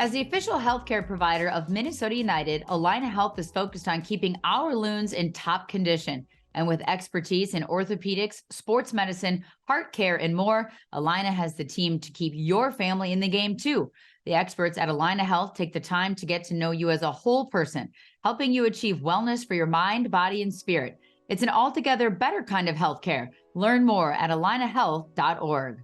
As the official healthcare provider of Minnesota United, Allina Health is focused on keeping our Loons in top condition. And with expertise in orthopedics, sports medicine, heart care, and more, Allina has the team to keep your family in the game too. The experts at Allina Health take the time to get to know you as a whole person, helping you achieve wellness for your mind, body, and spirit. It's an altogether better kind of healthcare. Learn more at allinahealth.org.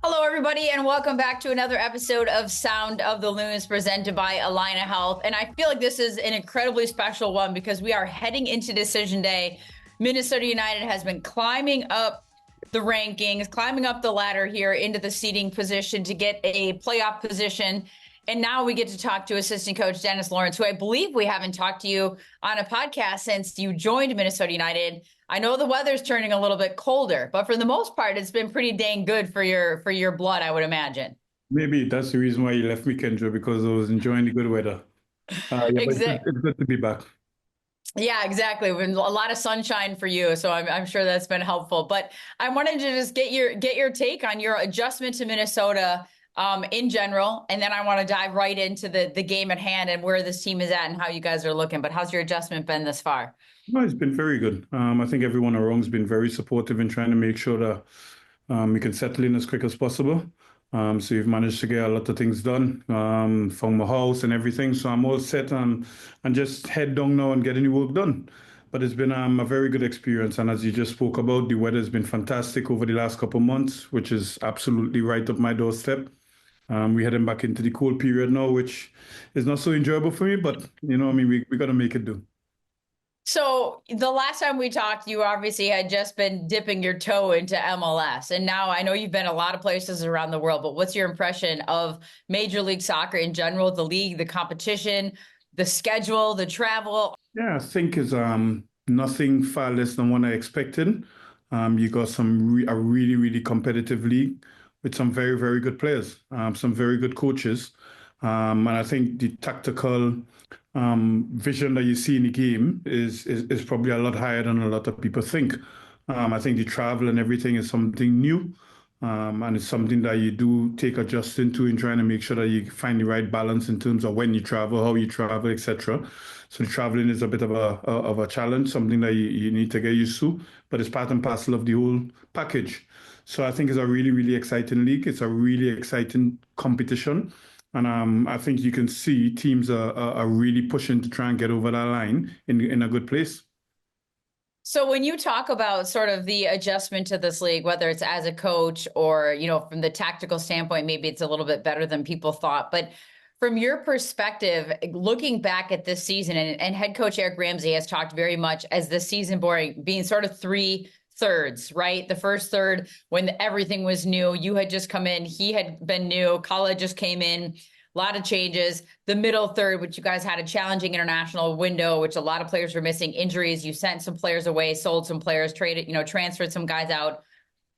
Hello, everybody, and welcome back to another episode of Sound of the Loons presented by Allina Health. And I feel like this is an incredibly special one because we are heading into decision day. Minnesota United has been climbing up the rankings, climbing up the ladder here into the seeding position to get a playoff position. And now we get to talk to assistant coach Dennis Lawrence, who I believe we haven't talked to you on a podcast since you joined Minnesota United. I know the weather's turning a little bit colder, but for the most part, it's been pretty dang good for your blood, I would imagine. Maybe that's the reason why you left me, Kendra, because I was enjoying the good weather. It's good to be back. Yeah, exactly. A lot of sunshine for you, so I'm sure that's been helpful. But I wanted to just get your take on your adjustment to Minnesota in general, and then I want to dive right into the game at hand and where this team is at and how you guys are looking. But how's your adjustment been this far? No, it's been very good. I think everyone around has been very supportive in trying to make sure that we can settle in as quick as possible. So we've managed to get a lot of things done from my house and everything. So I'm all set and just head down now and get any work done. But it's been a very good experience. And as you just spoke about, the weather has been fantastic over the last couple of months, which is absolutely right up my doorstep. We're heading back into the cold period now, which is not so enjoyable for me. But, we got to make it do. So the last time we talked, you obviously had just been dipping your toe into MLS. And now I know you've been a lot of places around the world, but what's your impression of Major League Soccer in general, the league, the competition, the schedule, the travel? Yeah, I think it's nothing far less than what I expected. You got a really, really competitive league with some very, very good players, some very good coaches. And I think the tactical vision that you see in the game is probably a lot higher than a lot of people think. I think the travel and everything is something new, and it's something that you do take adjusting to in trying to make sure that you find the right balance in terms of when you travel, how you travel, etc. So the traveling is a bit of a challenge, something that you need to get used to, but it's part and parcel of the whole package. So I think it's a really, really exciting league. It's a really exciting competition. And I think you can see teams are really pushing to try and get over that line in a good place. So when you talk about sort of the adjustment to this league, whether it's as a coach or, from the tactical standpoint, maybe it's a little bit better than people thought. But from your perspective, looking back at this season, and head coach Eric Ramsey has talked very much as the season being sort of 3/3, right? The first third, when everything was new, you had just come in, he had been new, Kala just came in, a lot of changes. The middle third, which you guys had a challenging international window, which a lot of players were missing, injuries. You sent some players away, sold some players, transferred some guys out.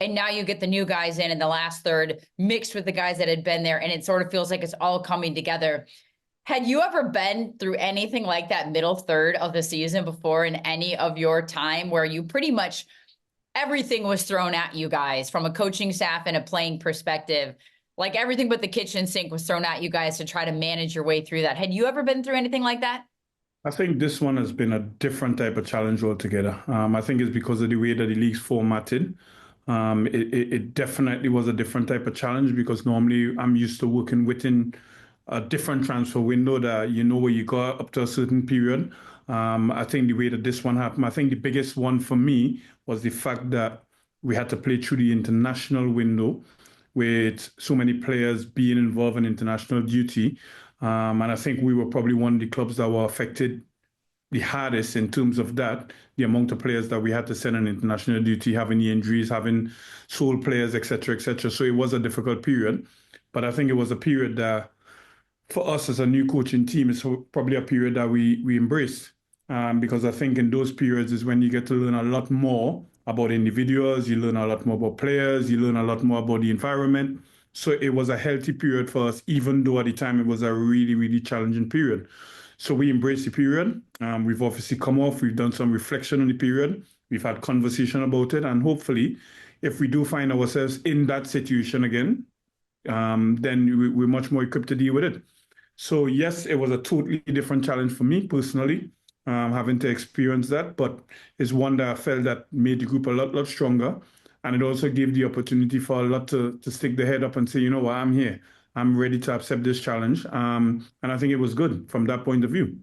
And now you get the new guys in the last third mixed with the guys that had been there. And it sort of feels like it's all coming together. Had you ever been through anything like that middle third of the season before in any of your time where you pretty much everything was thrown at you guys from a coaching staff and a playing perspective? Like everything but the kitchen sink was thrown at you guys to try to manage your way through that. Had you ever been through anything like that? I think this one has been a different type of challenge altogether. I think it's because of the way that the league's formatted. It definitely was a different type of challenge because normally I'm used to working within a different transfer window that where you go up to a certain period. I think the way that this one happened, I think the biggest one for me was the fact that we had to play through the international window with so many players being involved in international duty. And I think we were probably one of the clubs that were affected the hardest in terms of that, the amount of players that we had to send on international duty, having the injuries, having sole players, etc., etc. So it was a difficult period. But I think it was a period that for us as a new coaching team, it's probably a period that we embraced. Because I think in those periods is when you get to learn a lot more about individuals, you learn a lot more about players, you learn a lot more about the environment. So it was a healthy period for us, even though at the time it was a really, really challenging period. So we embraced the period. We've obviously come off, we've done some reflection on the period, we've had conversation about it, and hopefully, if we do find ourselves in that situation again, then we're much more equipped to deal with it. So yes, it was a totally different challenge for me personally, having to experience that, but it's one that I felt that made the group a lot stronger. And it also gave the opportunity for a lot to stick their head up and say, you know what, I'm here. I'm ready to accept this challenge. And I think it was good from that point of view.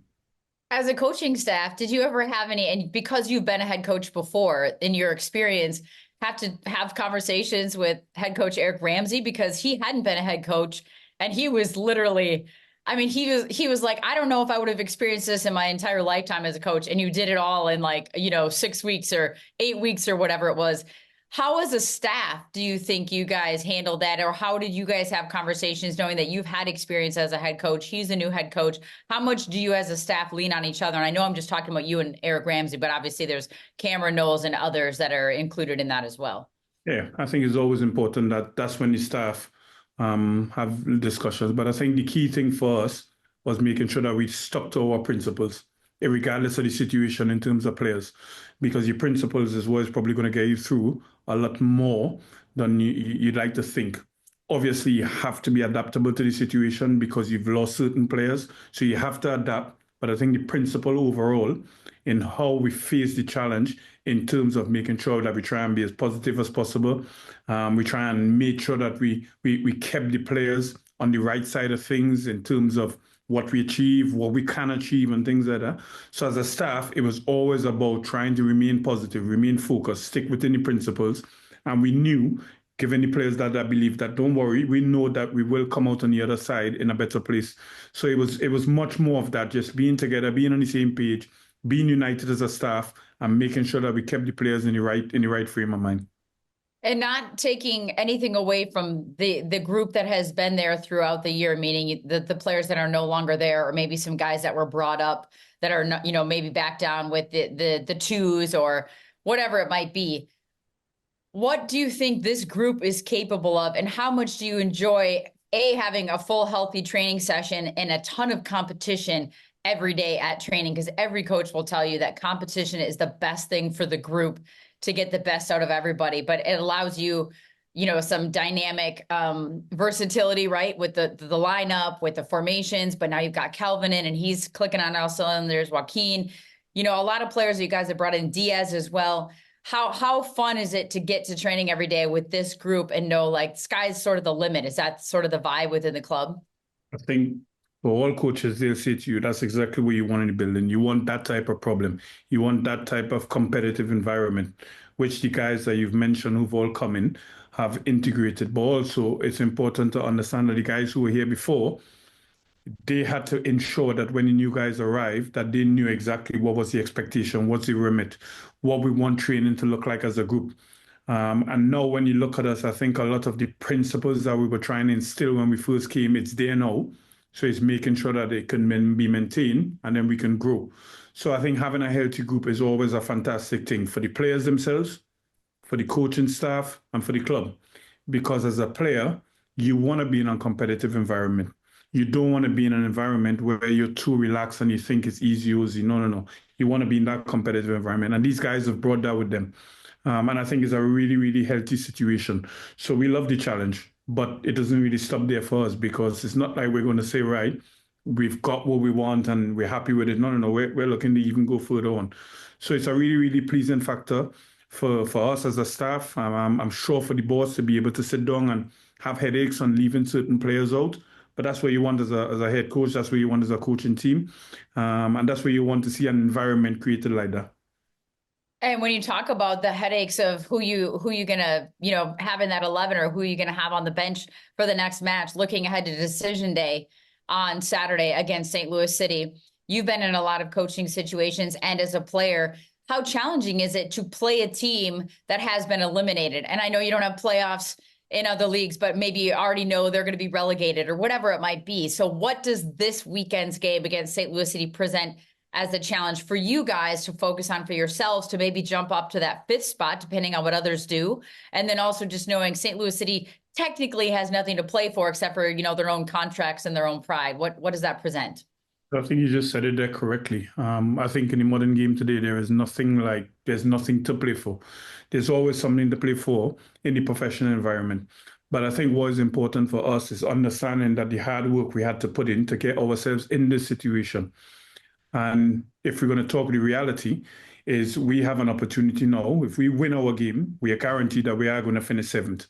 As a coaching staff, did you ever have any, and because you've been a head coach before, in your experience, have to have conversations with head coach Eric Ramsey because he hadn't been a head coach and he was literally, I mean, he was like, I don't know if I would have experienced this in my entire lifetime as a coach, and you did it all in like, 6 weeks or 8 weeks or whatever it was. How, as a staff, do you think you guys handled that? Or how did you guys have conversations knowing that you've had experience as a head coach? He's a new head coach. How much do you as a staff lean on each other? And I know I'm just talking about you and Eric Ramsey, but obviously there's Cameron Knowles and others that are included in that as well. Yeah, I think it's always important that that's when the staff have discussions. But I think the key thing for us was making sure that we stuck to our principles, regardless of the situation in terms of players, because your principles is what is probably going to get you through a lot more than you'd like to think. Obviously, you have to be adaptable to the situation because you've lost certain players, so you have to adapt. But I think the principle overall in how we face the challenge in terms of making sure that we try and be as positive as possible. We try and make sure that we kept the players on the right side of things in terms of what we achieve, what we can achieve, and things like that. So as a staff, it was always about trying to remain positive, remain focused, stick within the principles. And we knew, given the players that believe that don't worry, we know that we will come out on the other side in a better place. So it was much more of that, just being together, being on the same page, being united as a staff, and making sure that we kept the players in the right frame of mind. And not taking anything away from the group that has been there throughout the year, meaning the players that are no longer there, or maybe some guys that were brought up that are not, maybe back down with the twos or whatever it might be. What do you think this group is capable of, and how much do you enjoy having a full healthy training session and a ton of competition every day at training? Because every coach will tell you that competition is the best thing for the group to get the best out of everybody, but it allows you, some dynamic versatility, right? With the lineup, with the formations, but now you've got Calvin in and he's clicking on all cylinders. Joaquin, a lot of players that you guys have brought in, Diaz as well. How fun is it to get to training every day with this group and know like sky's sort of the limit? Is that sort of the vibe within the club? I think for all coaches, they'll say to you, that's exactly what you want in the building. You want that type of problem. You want that type of competitive environment, which the guys that you've mentioned who've all come in have integrated. But also, it's important to understand that the guys who were here before, they had to ensure that when the new guys arrived, that they knew exactly what was the expectation, what's the remit, what we want training to look like as a group. And now when you look at us, I think a lot of the principles that we were trying to instill when we first came, it's there now. So it's making sure that it can be maintained and then we can grow. So I think having a healthy group is always a fantastic thing for the players themselves, for the coaching staff, and for the club. Because as a player, you want to be in a competitive environment. You don't want to be in an environment where you're too relaxed and you think it's easy. No, no, no. You want to be in that competitive environment. And these guys have brought that with them. And I think it's a really, really healthy situation. So we love the challenge, but it doesn't really stop there for us because it's not like we're going to say, right, we've got what we want and we're happy with it. No, no, no. We're looking to even go further on. So it's a really, really pleasing factor for us as a staff. I'm sure for the boss to be able to sit down and have headaches on leaving certain players out. But that's what you want as a head coach. That's what you want as a coaching team. And that's what you want to see an environment created like that. And when you talk about the headaches of who you gonna, have in that 11 or who you gonna have on the bench for the next match, looking ahead to decision day, on Saturday against St. Louis City. You've been in a lot of coaching situations, and as a player, how challenging is it to play a team that has been eliminated? And I know you don't have playoffs in other leagues, but maybe you already know they're going to be relegated or whatever it might be. So what does this weekend's game against St. Louis City present as a challenge for you guys to focus on for yourselves to maybe jump up to that 5th spot, depending on what others do? And then also just knowing St. Louis City technically has nothing to play for except for, their own contracts and their own pride. What does that present? I think you just said it there correctly. I think in the modern game today, there's nothing to play for. There's always something to play for in the professional environment. But I think what is important for us is understanding that the hard work we had to put in to get ourselves in this situation. And if we're going to talk the reality, is we have an opportunity now. If we win our game, we are guaranteed that we are going to finish 7th.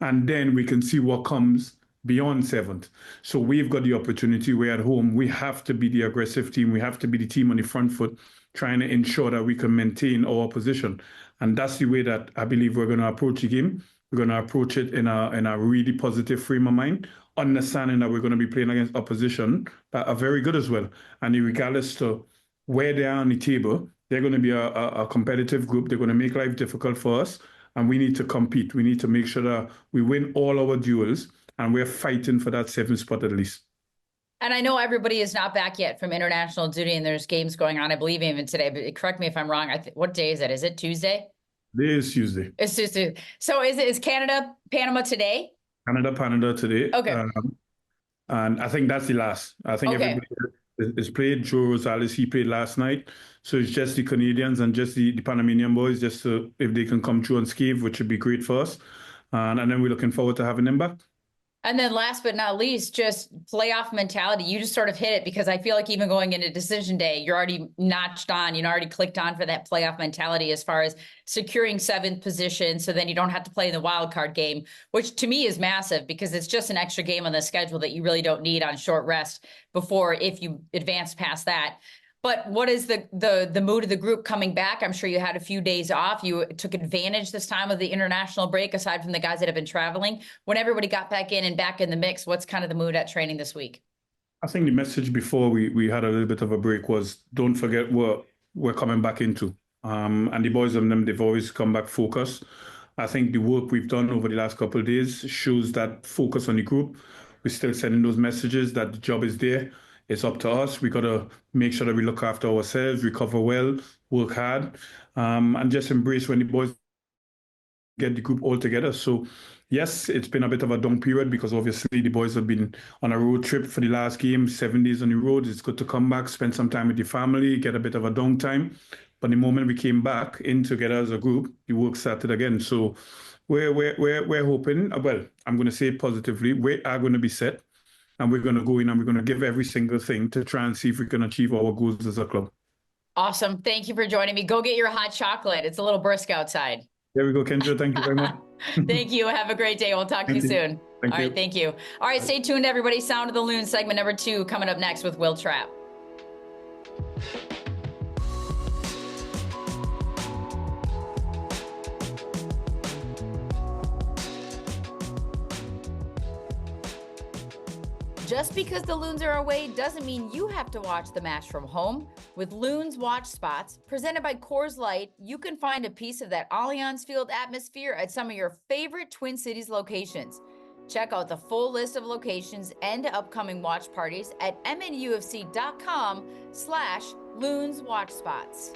And then we can see what comes beyond 7th. So we've got the opportunity. We're at home. We have to be the aggressive team. We have to be the team on the front foot, trying to ensure that we can maintain our position. And that's the way that I believe we're going to approach the game. We're going to approach it in a really positive frame of mind, understanding that we're going to be playing against opposition that are very good as well. And regardless to where they are on the table, they're going to be a competitive group. They're going to make life difficult for us. And we need to compete. We need to make sure that we win all our duels, and we're fighting for that 7th spot at least. And I know everybody is not back yet from international duty, and there's games going on, I believe, even today. But correct me if I'm wrong. What day is it? Is it Tuesday? It is Tuesday. It's Tuesday. So is Canada, Panama today? Canada today. Okay. And I think that's the last. I think everybody is played. Joe Rosales, he played last night. So it's just the Canadians and just the Panamanian boys, just if they can come through unscathed, which would be great for us. And then we're looking forward to having them back. And then last but not least, just playoff mentality. You just sort of hit it, because I feel like even going into decision day, you're already notched on, already clicked on for that playoff mentality as far as securing 7th position. So then you don't have to play in the wild card game, which to me is massive, because it's just an extra game on the schedule that you really don't need on short rest before, if you advance past that. But what is the mood of the group coming back? I'm sure you had a few days off. You took advantage this time of the international break, aside from the guys that have been traveling. When everybody got back in and back in the mix, what's kind of the mood at training this week? I think the message before we had a little bit of a break was, don't forget what we're coming back into. And the boys and them, they've always come back focused. I think the work we've done over the last couple of days shows that focus on the group. We're still sending those messages that the job is there. It's up to us. We got to make sure that we look after ourselves, recover well, work hard, and just embrace when the boys get the group all together. So, yes, it's been a bit of a down period, because obviously the boys have been on a road trip for the last game, 7 days on the road. It's good to come back, spend some time with the family, get a bit of a downtime. But the moment we came back in together as a group, the work started again. So we're hoping, well, I'm going to say positively, we are going to be set. And we're going to go in and we're going to give every single thing to try and see if we can achieve our goals as a club. Awesome. Thank you for joining me. Go get your hot chocolate. It's a little brisk outside. There we go, Kendra. Thank you very much. Thank you. Have a great day. We'll talk to you soon. All right. Thank you. All right. Stay tuned, everybody. Sound of the Loons segment number 2 coming up next with Wil Trapp. Just because the Loons are away doesn't mean you have to watch the match from home. With Loons Watch Spots, presented by Coors Light, you can find a piece of that Allianz Field atmosphere at some of your favorite Twin Cities locations. Check out the full list of locations and upcoming watch parties at MNUFC.com/Loons Watch Spots.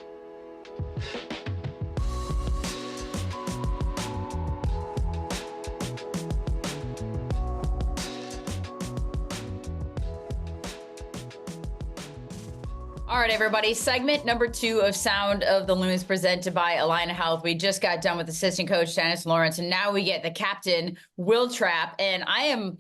All right, everybody. Segment number 2 of Sound of the Loons, presented by Alina Health. We just got done with assistant coach Dennis Lawrence, and now we get the captain, Wil Trapp. And I am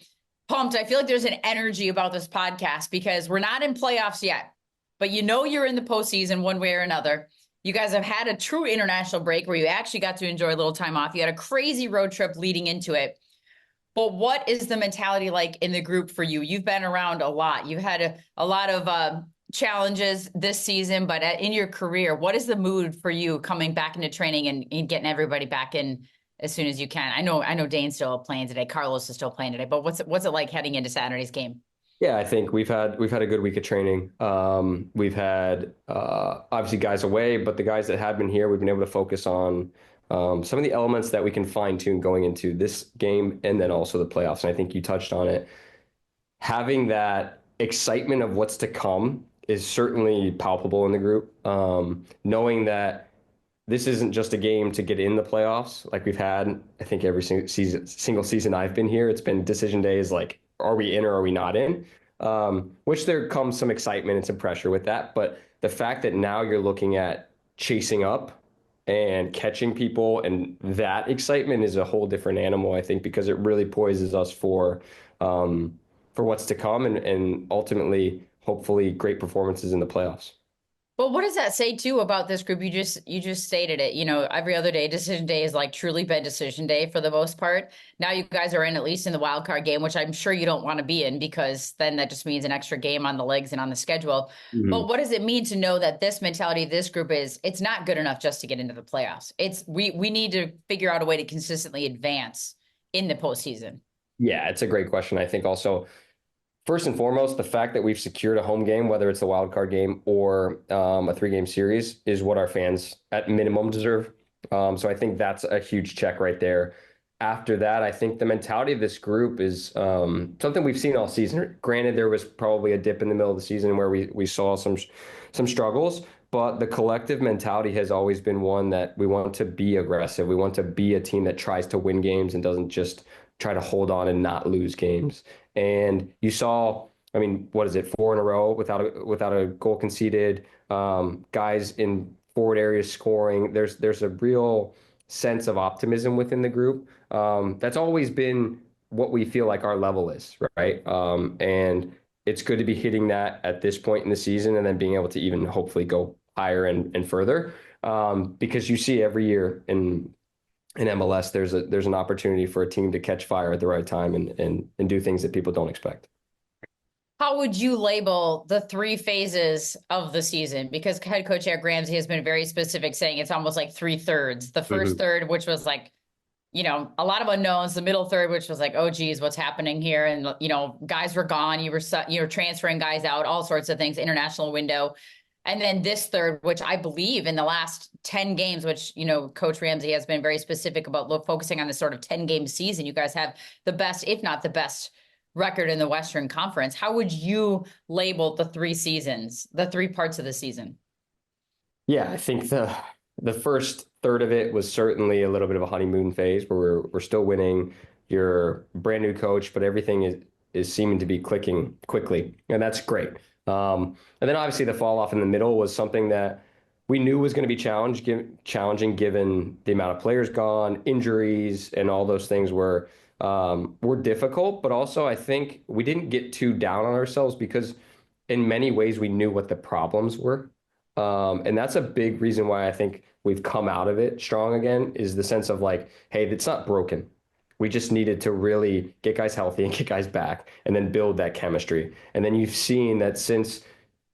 pumped. I feel like there's an energy about this podcast, because we're not in playoffs yet, but you're in the postseason one way or another. You guys have had a true international break where you actually got to enjoy a little time off. You had a crazy road trip leading into it. But what is the mentality like in the group for you? You've been around a lot. You've had a lot of challenges this season, but in your career, what is the mood for you coming back into training and getting everybody back in as soon as you can? I know Dane's still playing today. Carlos is still playing today, but what's it like heading into Saturday's game? Yeah, I think we've had a good week of training. We've had obviously guys away, but the guys that have been here, we've been able to focus on some of the elements that we can fine tune going into this game and then also the playoffs. And I think you touched on it. Having that excitement of what's to come is certainly palpable in the group. Knowing that this isn't just a game to get in the playoffs like we've had, I think every single season I've been here, it's been decision days like, are we in or are we not in? Which there comes some excitement and some pressure with that. But the fact that now you're looking at chasing up and catching people and that excitement is a whole different animal, I think, because it really poises us for what's to come and ultimately, hopefully, great performances in the playoffs. Well, what does that say too about this group? You just stated it. Every other day, decision day is like truly been decision day for the most part. Now you guys are in at least in the wild card game, which I'm sure you don't want to be in because then that just means an extra game on the legs and on the schedule. But Mhm. what does it mean to know that this mentality of this group is it's not good enough just to get into the playoffs? It's we need to figure out a way to consistently advance in the postseason. Yeah, it's a great question. I think also first and foremost, the fact that we've secured a home game, whether it's the wild card game or a three-game series, is what our fans at minimum deserve. So I think that's a huge check right there. After that, I think the mentality of this group is something we've seen all season. Granted, there was probably a dip in the middle of the season where we saw some struggles, but the collective mentality has always been one that we want to be aggressive. We want to be a team that tries to win games and doesn't just try to hold on and not lose games. And you saw, I mean, what is it, four in a row without a goal conceded, guys in forward areas scoring. There's a real sense of optimism within the group. That's always been what we feel like our level is, right? And it's good to be hitting that at this point in the season and then being able to even hopefully go higher and further. Because you see every year in MLS, there's an opportunity for a team to catch fire at the right time and do things that people don't expect. How would you label the three phases of the season? Because head coach Eric Ramsey has been very specific, saying it's almost like three thirds. The first Mhm. third, which was like, a lot of unknowns. The middle third, which was like, oh, geez, what's happening here? And, guys were gone. You were transferring guys out, all sorts of things, international window. And then this third, which I believe in the last 10 games, which, Coach Ramsey has been very specific about focusing on this sort of 10-game season. You guys have the best, if not the best record in the Western Conference. How would you label the three seasons, the three parts of the season? Yeah, I think the first third of it was certainly a little bit of a honeymoon phase where we're still winning. You're a brand new coach, but everything is seeming to be clicking quickly, and that's great. And then obviously the fall off in the middle was something that we knew was going to be challenging given the amount of players gone, injuries, and all those things were difficult. But also, I think we didn't get too down on ourselves because in many ways we knew what the problems were. And that's a big reason why I think we've come out of it strong again is the sense of like, hey, it's not broken. We just needed to really get guys healthy and get guys back and then build that chemistry. And then you've seen that since,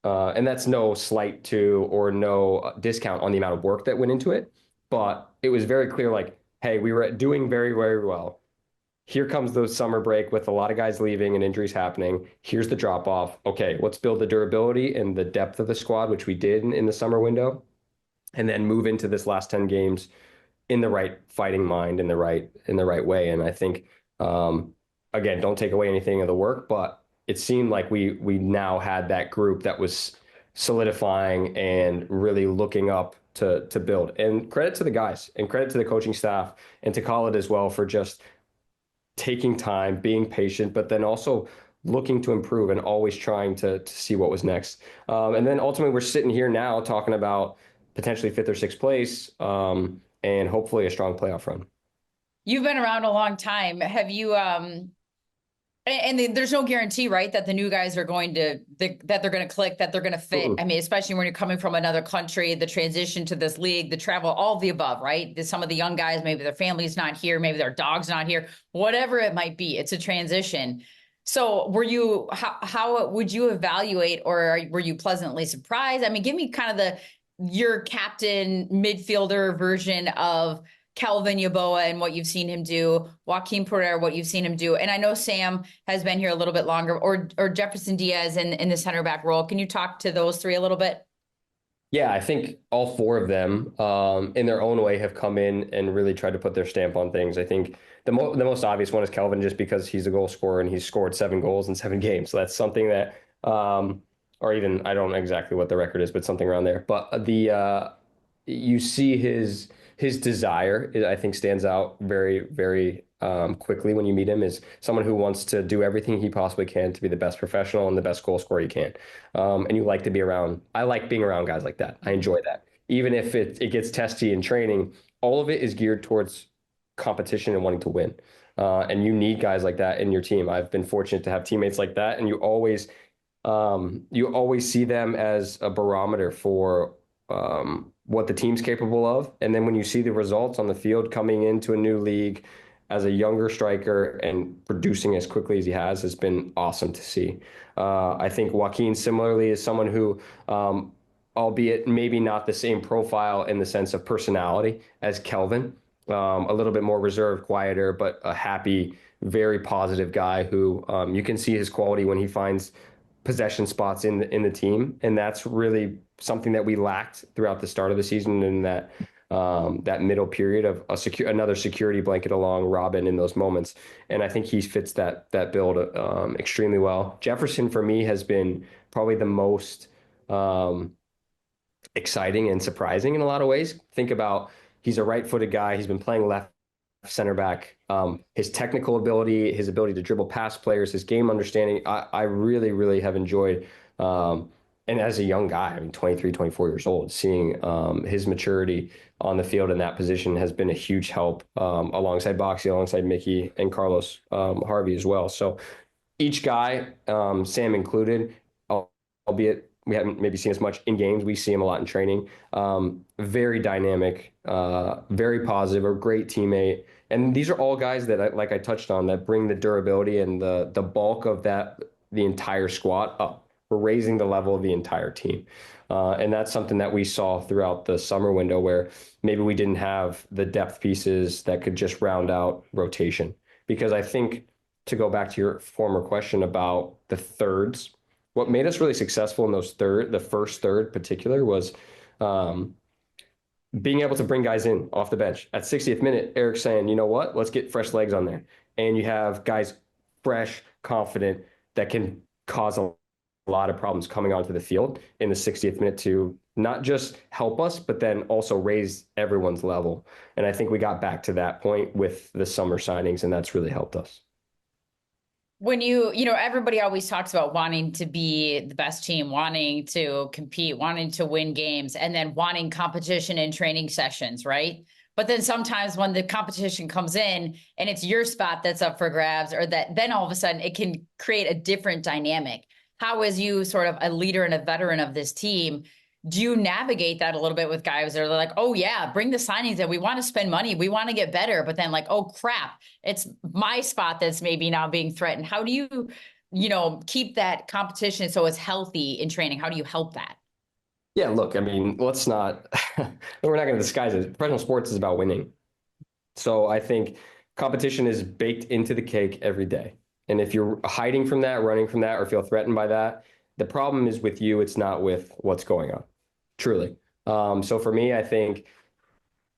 and that's no slight to or no discount on the amount of work that went into it, but it was very clear like, hey, we were doing very, very well. Here comes the summer break with a lot of guys leaving and injuries happening. Here's the drop off. Okay, let's build the durability and the depth of the squad, which we did in the summer window, and then move into this last 10 games in the right fighting mind in the right way. And I think again, don't take away anything of the work, but it seemed like we now had that group that was solidifying and really looking up to build. And credit to the guys and credit to the coaching staff and to Khaled as well for just taking time, being patient, but then also looking to improve and always trying to see what was next. And then ultimately, we're sitting here now talking about potentially fifth or sixth place and hopefully a strong playoff run. You've been around a long time. Have you, there's no guarantee, right, that the new guys are that they're going to click, that they're going to fit. Mm-mm. I mean, especially when you're coming from another country, the transition to this league, the travel, all of the above, right? Some of the young guys, maybe their family's not here, maybe their dog's not here, whatever it might be, it's a transition. So how would you evaluate, or were you pleasantly surprised? I mean, give me kind of your captain midfielder version of Kelvin Yeboah and what you've seen him do, Joaquin Pereira, what you've seen him do. And I know Sam has been here a little bit longer, or Jefferson Diaz in the center back role. Can you talk to those three a little bit? Yeah, I think all four of them, in their own way, have come in and really tried to put their stamp on things. I think the most obvious one is Kelvin, just because he's a goal scorer and he's scored 7 goals in 7 games. So that's something that, or even I don't know exactly what the record is, but something around there. But you see his desire, I think, stands out very, very quickly when you meet him, is someone who wants to do everything he possibly can to be the best professional and the best goal scorer he can. And you like to be around. I like being around guys like that. I enjoy that. Even if it gets testy in training, all of it is geared towards competition and wanting to win. And you need guys like that in your team. I've been fortunate to have teammates like that, and you always see them as a barometer for what the team's capable of. And then when you see the results on the field coming into a new league as a younger striker and producing as quickly as he has been awesome to see. I think Joaquin similarly is someone who, albeit maybe not the same profile in the sense of personality as Kelvin, a little bit more reserved, quieter, but a happy, very positive guy who you can see his quality when he finds possession spots in the team, and that's really something that we lacked throughout the start of the season, in that middle period of another security blanket along Robin in those moments. And I think he fits that build extremely well. Jefferson for me has been probably the most exciting and surprising in a lot of ways. Think about, he's a right-footed guy. He's been playing left center back. His technical ability, his ability to dribble past players, his game understanding, I really, really have enjoyed. And as a young guy, I mean, 23, 24 years old, seeing his maturity on the field in that position has been a huge help, alongside Boxy, alongside Mickey and Carlos Harvey as well. So each guy, Sam included, albeit we haven't maybe seen as much in games, we see him a lot in training. Very dynamic, very positive, a great teammate. And these are all guys that, like I touched on, that bring the durability and the bulk of the entire squad up. We're raising the level of the entire team. And that's something that we saw throughout the summer window, where maybe we didn't have the depth pieces that could just round out rotation. Because I think, to go back to your former question about the thirds, what made us really successful in the first third particular, was being able to bring guys in off the bench. At 60th minute, Eric's saying, you know what, let's get fresh legs on there. And you have guys fresh, confident, that can cause a lot of problems coming onto the field in the 60th minute to not just help us, but then also raise everyone's level. And I think we got back to that point with the summer signings, and that's really helped us. When everybody always talks about wanting to be the best team, wanting to compete, wanting to win games, and then wanting competition in training sessions, right? But then sometimes when the competition comes in and it's your spot that's up for grabs, or that, then all of a sudden it can create a different dynamic. How, as you sort of a leader and a veteran of this team, do you navigate that a little bit with guys that are like, oh yeah, bring the signings in, we want to spend money, we want to get better, but then like, oh crap, it's my spot that's maybe now being threatened. How do you, keep that competition so it's healthy in training? How do you help that? Yeah, look, I mean, let's not, we're not going to disguise it. Professional sports is about winning. So I think competition is baked into the cake every day. And if you're hiding from that, running from that, or feel threatened by that, the problem is with you. It's not with what's going on, truly. So for me, I think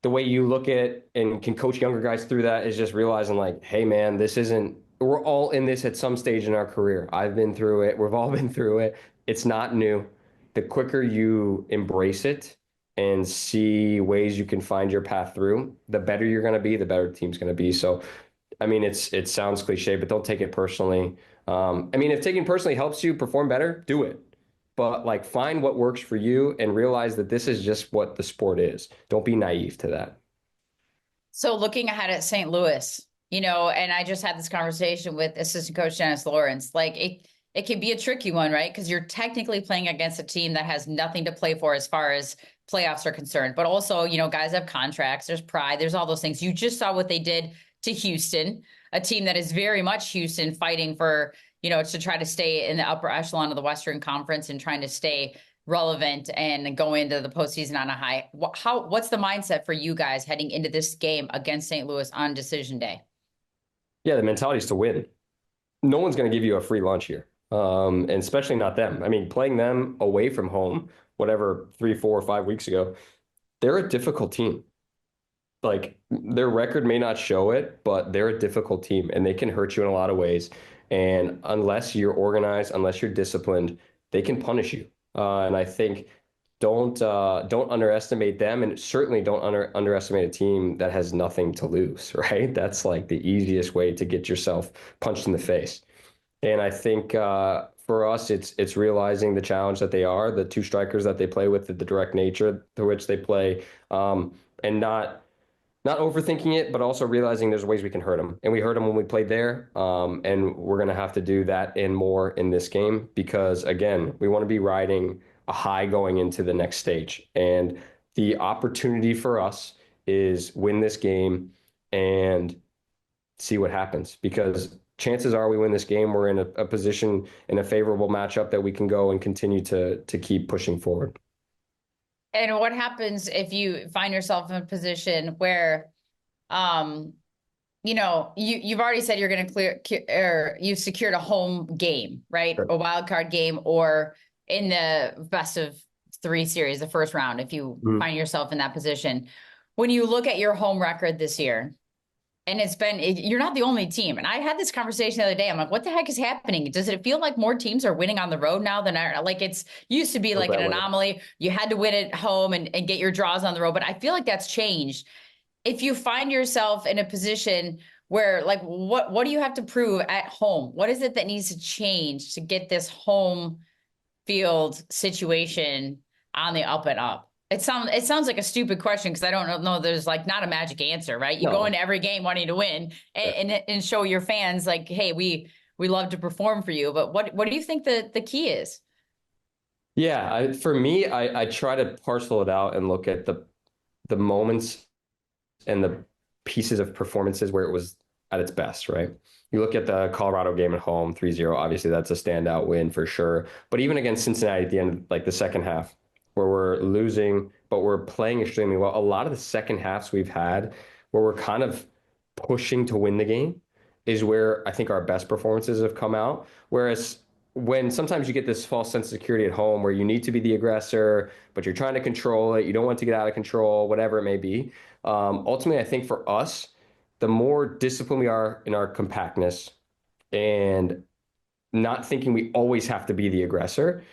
the way you look at it and can coach younger guys through that is just realizing, like, hey, man, we're all in this at some stage in our career. I've been through it. We've all been through it. It's not new. The quicker you embrace it and see ways you can find your path through, the better you're going to be, the better the team's going to be. So, I mean, it sounds cliche, but don't take it personally. If taking personally helps you perform better, do it. But like, find what works for you and realize that this is just what the sport is. Don't be naive to that. So looking ahead at St. Louis, and I just had this conversation with assistant coach Dennis Lawrence, like it can be a tricky one, right? Because you're technically playing against a team that has nothing to play for as far as playoffs are concerned. But also, guys have contracts, there's pride, there's all those things. You just saw what they did to Houston, a team that is very much Houston, fighting for, to try to stay in the upper echelon of the Western Conference and trying to stay relevant and go into the postseason on a high. What's the mindset for you guys heading into this game against St. Louis on decision day? Yeah, the mentality is to win. No one's going to give you a free lunch here, and especially not them. I mean, playing them away from home, whatever, 3, 4, 5 weeks ago, they're a difficult team. Like their record may not show it, but they're a difficult team and they can hurt you in a lot of ways. And unless you're organized, unless you're disciplined, they can punish you. And I think don't underestimate them, and certainly don't underestimate a team that has nothing to lose. Right? That's like the easiest way to get yourself punched in the face. And I think for us, it's realizing the challenge that they are, the two strikers that they play with, the direct nature to which they play, and not overthinking it, but also realizing there's ways we can hurt them. And we hurt them when we played there. And we're going to have to do that and more in this game because, again, we want to be riding a high going into the next stage. And the opportunity for us is win this game and see what happens. Because chances are we win this game, we're in a position in a favorable matchup that we can go and continue to keep pushing forward. And what happens if you find yourself in a position where, you've already said you're going to or you've secured a home game, right? Sure. A wild card game, or in the best of 3 series, the first round, if you find yourself in that position. When you look at your home record this year, and you're not the only team. And I had this conversation the other day. I'm like, what the heck is happening? Does it feel like more teams are winning on the road now than like it's used to be like an anomaly? You had to win at home and get your draws on the road. But I feel like that's changed. If you find yourself in a position where like, what do you have to prove at home? What is it that needs to change to get this home field situation on the up and up? It sounds like a stupid question because I don't know. There's like not a magic answer, right? You go into every game wanting to win and show your fans like, hey, we love to perform for you. But what do you think the key is? Yeah, for me, I try to parcel it out and look at the moments and the pieces of performances where it was at its best, right? You look at the Colorado game at home, 3-0. Obviously, that's a standout win for sure. But even against Cincinnati at the end of like the second half, where we're losing, but we're playing extremely well. A lot of the second halves we've had where we're kind of pushing to win the game is where I think our best performances have come out. Whereas when sometimes you get this false sense of security at home where you need to be the aggressor, but you're trying to control it, you don't want to get out of control, whatever it may be. Ultimately, I think for us, the more disciplined we are in our compactness and not thinking we always have to be the aggressor,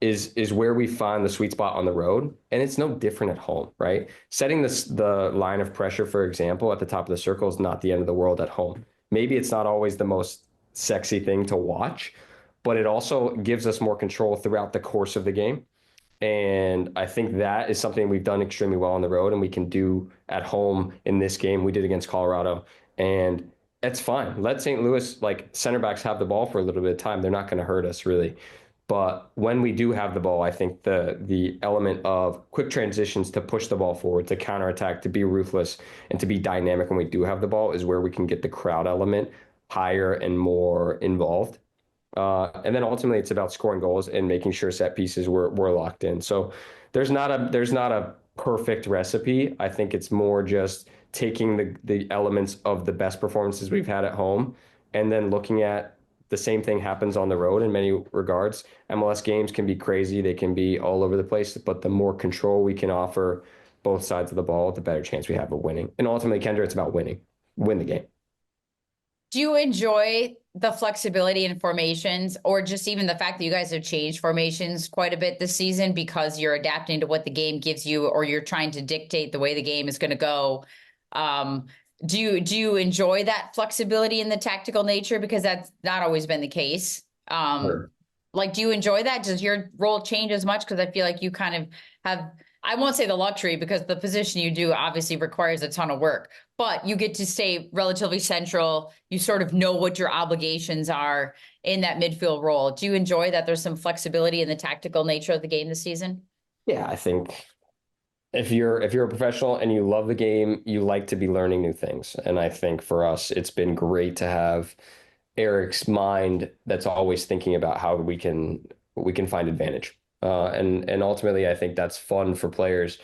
is where we find the sweet spot on the road. And it's no different at home, right? Setting the line of pressure, for example, at the top of the circle is not the end of the world at home. Maybe it's not always the most sexy thing to watch, but it also gives us more control throughout the course of the game. And I think that is something we've done extremely well on the road and we can do at home in this game. We did against Colorado, and it's fine. Let St. Louis, like, center backs have the ball for a little bit of time. They're not going to hurt us really. But when we do have the ball, I think the element of quick transitions to push the ball forward, to counterattack, to be ruthless, and to be dynamic when we do have the ball is where we can get the crowd element higher and more involved. And then ultimately, it's about scoring goals and making sure set pieces were locked in. So there's not a perfect recipe. I think it's more just taking the elements of the best performances we've had at home and then looking at the same thing happens on the road in many regards. MLS games can be crazy. They can be all over the place, but the more control we can offer both sides of the ball, the better chance we have of winning. And ultimately, Kendra, it's about winning. Win the game. Do you enjoy the flexibility in formations, or just even the fact that you guys have changed formations quite a bit this season because you're adapting to what the game gives you, or you're trying to dictate the way the game is going to go? Do you enjoy that flexibility in the tactical nature? Because that's not always been the case. Sure. Like, do you enjoy that? Does your role change as much? Because I feel like you kind of have, I won't say the luxury, because the position you do obviously requires a ton of work, but you get to stay relatively central. You sort of know what your obligations are in that midfield role. Do you enjoy that there's some flexibility in the tactical nature of the game this season? Yeah, I think if you're a professional and you love the game, you like to be learning new things. And I think for us, it's been great to have Eric's mind that's always thinking about how we can find advantage. And ultimately, I think that's fun for players.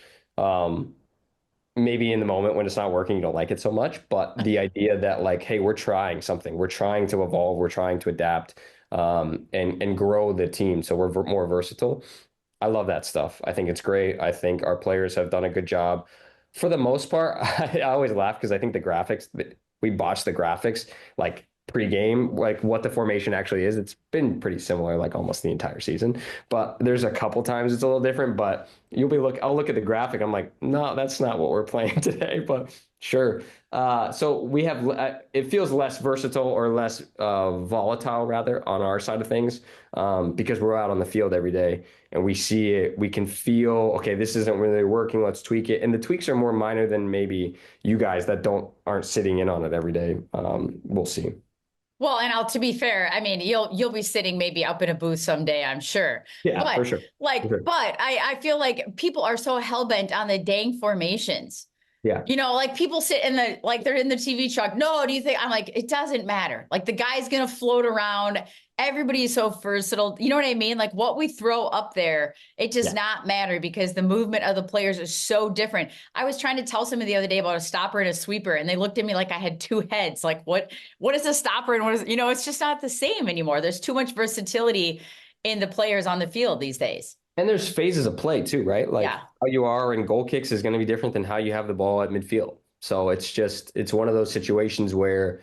Maybe in the moment when it's not working, you don't like it so much, but the idea that like, hey, we're trying something, we're trying to evolve, we're trying to adapt, and grow the team so we're more versatile. I love that stuff. I think it's great. I think our players have done a good job. For the most part, I always laugh because I think the graphics, we botched the graphics like pre-game, like what the formation actually is. It's been pretty similar like almost the entire season, but there's a couple times it's a little different. But I'll look at the graphic. I'm like, no, that's not what we're playing today, but sure. So we have, it feels less versatile or less volatile rather on our side of things, because we're out on the field every day and we see it, we can feel, okay, this isn't really working, let's tweak it. And the tweaks are more minor than maybe you guys that aren't sitting in on it every day. We'll see. Well, and to be fair, I mean, you'll be sitting maybe up in a booth someday, I'm sure. Yeah, but, for sure. But I feel like people are so hell-bent on the dang formations. Yeah. Like people sit in they're in the TV truck. No, do you think? I'm like, it doesn't matter. Like the guy's going to float around. Everybody is so versatile. You know what I mean? Like what we throw up there, it does not matter because the movement of the players is so different. I was trying to tell somebody the other day about a stopper and a sweeper, and they looked at me like I had two heads. Like what is a stopper and what is, it's just not the same anymore. There's too much versatility in the players on the field these days. And there's phases of play too, right? Like how you are in goal kicks is going to be different than how you have the ball at midfield. So it's one of those situations where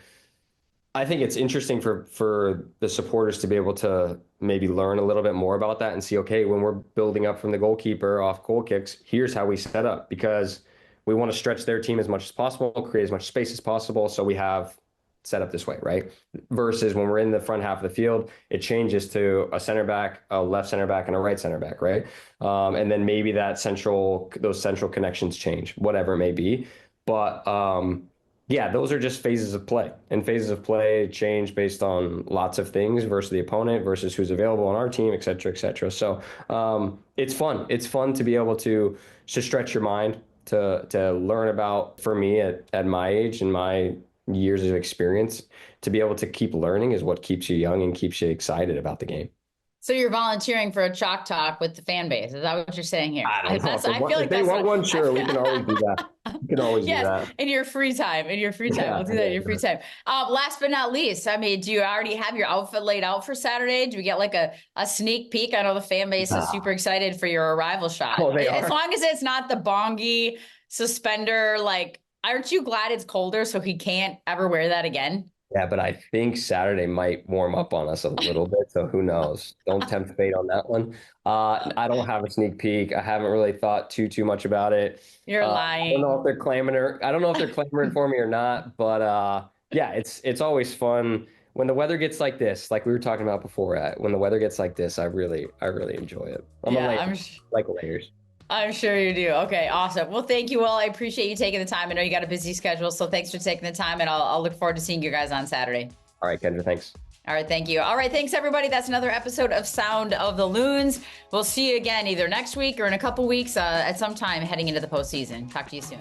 I think it's interesting for the supporters to be able to maybe learn a little bit more about that and see, okay, when we're building up from the goalkeeper off goal kicks, here's how we set up, because we want to stretch their team as much as possible, create as much space as possible. So we have set up this way, right? Versus when we're in the front half of the field, it changes to a center back, a left center back, and a right center back, right? And then maybe those central connections change, whatever it may be. But yeah, those are just phases of play, and phases of play change based on lots of things versus the opponent versus who's available on our team, et cetera, et cetera. So it's fun. It's fun to be able to stretch your mind, to learn about, for me at my age and my years of experience, to be able to keep learning is what keeps you young and keeps you excited about the game. So you're volunteering for a chalk talk with the fan base. Is that what you're saying here? I don't know. If they want one, sure, we can always do that. We can always do that. In your free time. We'll do that in your free time. Last but not least, I mean, do you already have your outfit laid out for Saturday? Do we get like a sneak peek? I know the fan base is super excited for your arrival shot. Oh, they are. As long as it's not the bongy suspender, like, aren't you glad it's colder so he can't ever wear that again? Yeah, but I think Saturday might warm up on us a little bit, so who knows? Don't tempt fate on that one. I don't have a sneak peek. I haven't really thought too much about it. You're lying. I don't know if they're clamoring for me or not, but yeah, it's always fun when the weather gets like this, like we were talking about before. When the weather gets like this, I really enjoy it. Like layers. I'm sure you do. Okay, awesome. Well, thank you, Will. I appreciate you taking the time. I know you got a busy schedule, so thanks for taking the time, and I'll look forward to seeing you guys on Saturday. All right, Kendra, thanks. All right, thank you. All right, thanks, everybody. That's another episode of Sound of the Loons. We'll see you again either next week or in a couple weeks at some time heading into the postseason. Talk to you soon.